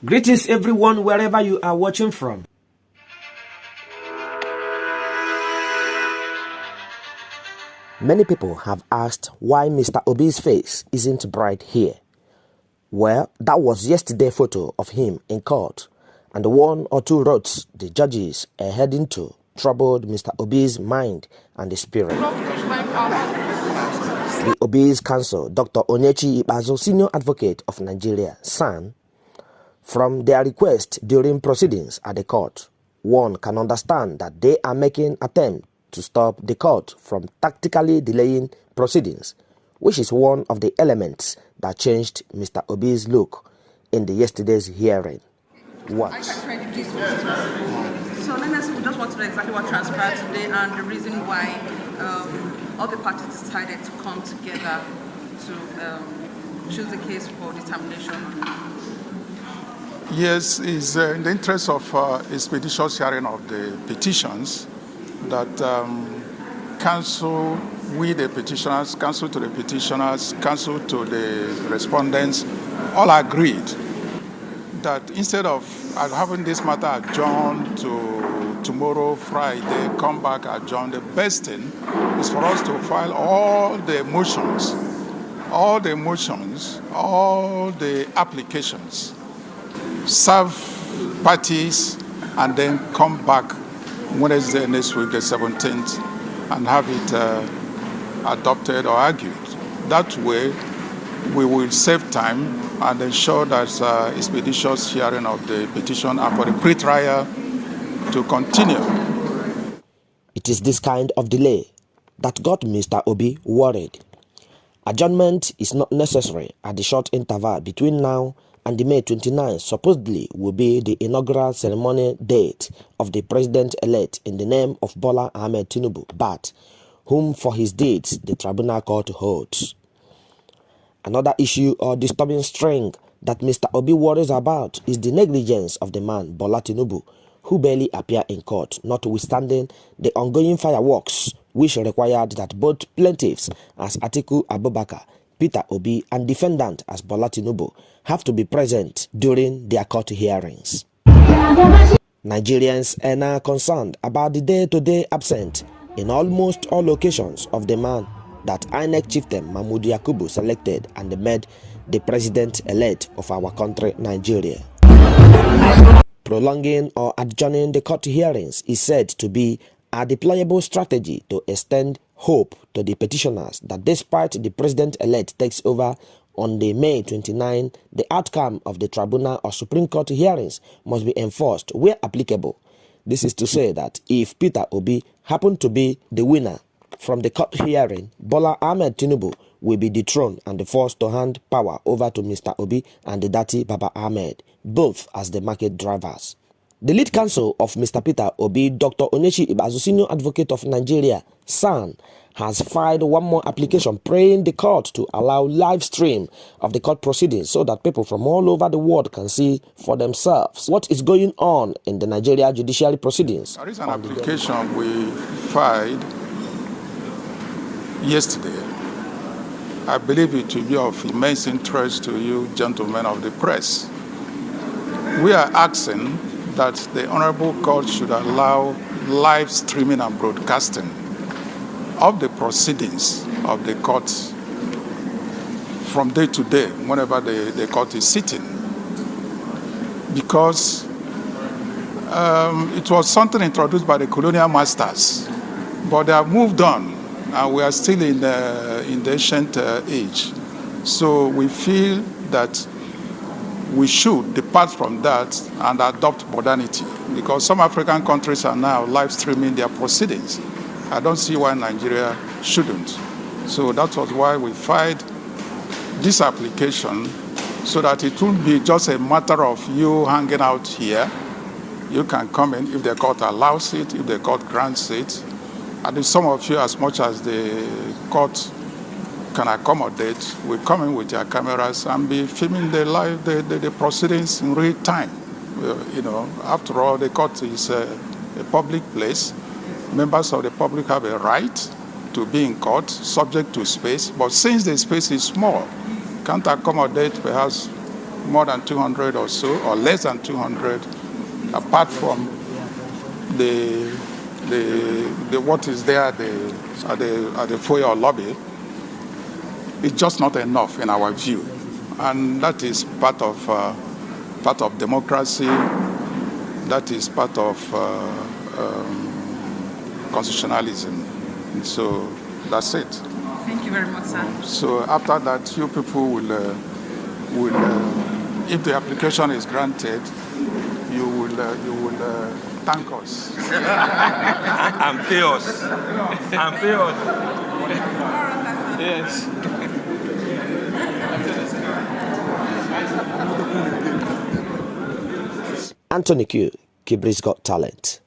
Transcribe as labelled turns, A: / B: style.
A: Greetings everyone wherever you are watching from. Many people have asked why Mr. Obi's face isn't bright here. Well, that was yesterday's photo of him in court, and the one or two roads the judges are heading to troubled Mr. Obi's mind and the spirit. The Obi's counsel, Dr. Onyechi Ikpeazu, senior advocate of Nigeria, SAN, from their request during proceedings at the court, one can understand that they are making attempt to stop the court from tactically delaying proceedings, which is one of the elements that changed Mr. Obi's look in the yesterday's hearing. What?
B: So let us just want to know exactly what transpired today and the reason why all the parties decided to come together to choose the case for determination.
C: Yes, it's in the interest of expeditious hearing of the petitions that counsel with the petitioners, counsel to the petitioners, counsel to the respondents, all agreed that instead of having this matter adjourned to tomorrow, Friday, come back adjourned, the best thing is for us to file all the motions, all the applications, serve parties, and then come back Wednesday next week, the 17th, and have it adopted or argued. That way, we will save time and ensure that expeditious hearing of the petition and for the pre-trial to continue.
A: It is this kind of delay that got Mr. Obi worried. Adjournment is not necessary at the short interval between now and the May 29 supposedly will be the inaugural ceremony date of the president-elect in the name of Bola Ahmed Tinubu, but whom for his deeds the tribunal court holds. Another issue or disturbing string that Mr. Obi worries about is the negligence of the man Bola Tinubu, who barely appear in court, notwithstanding the ongoing fireworks which required that both plaintiffs as Atiku Abubakar, Peter Obi, and defendant as Bola Tinubu have to be present during their court hearings. Nigerians are now concerned about the day-to-day absence in almost all locations of the man that INEC chieftain Mahmood Yakubu selected and made the president-elect of our country, Nigeria. Prolonging or adjourning the court hearings is said to be a deployable strategy to extend hope to the petitioners that despite the president-elect takes over on the May 29, the outcome of the tribunal or Supreme Court hearings must be enforced where applicable. This is to say that if Peter Obi happened to be the winner from the court hearing, Bola Ahmed Tinubu will be dethroned and forced to hand power over to Mr. Obi and the Dati Baba Ahmed, both as the market drivers. The lead counsel of Mr. Peter Obi, Dr. Onyechi Ikpeazu, senior advocate of Nigeria, SAN, has filed one more application praying the court to allow live stream of the court proceedings so that people from all over the world can see for themselves what is going on in the Nigeria judiciary proceedings.
C: There is an application we filed yesterday. I believe it will be of immense interest to you, gentlemen of the press. We are asking that the Honorable Court should allow live streaming and broadcasting of the proceedings of the court from day to day, whenever the court is sitting. Because it was something introduced by the colonial masters, but they have moved on, and we are still in the ancient age. So we feel that we should depart from that and adopt modernity, because some African countries are now live streaming their proceedings. I don't see why Nigeria shouldn't. So that was why we filed this application, so that it won't be just a matter of you hanging out here. You can come in if the court allows it, if the court grants it. And if some of you, as much as the court can accommodate, will come in with your cameras and be filming the proceedings in real time. After all, the court is a public place. Members of the public have a right to be in court, subject to space. But since the space is small, can't accommodate perhaps more than 200 or so, or less than 200, apart from the what is there at the foyer or lobby, it's just not enough in our view, and that is part of democracy. That is part of constitutionalism. And so that's it.
B: Thank you very much, sir.
C: So after that, you people will if the application is granted, you will thank us.
D: And pay us. And pay us. Yes.
A: Anthony Q, Kibri's Got Talent.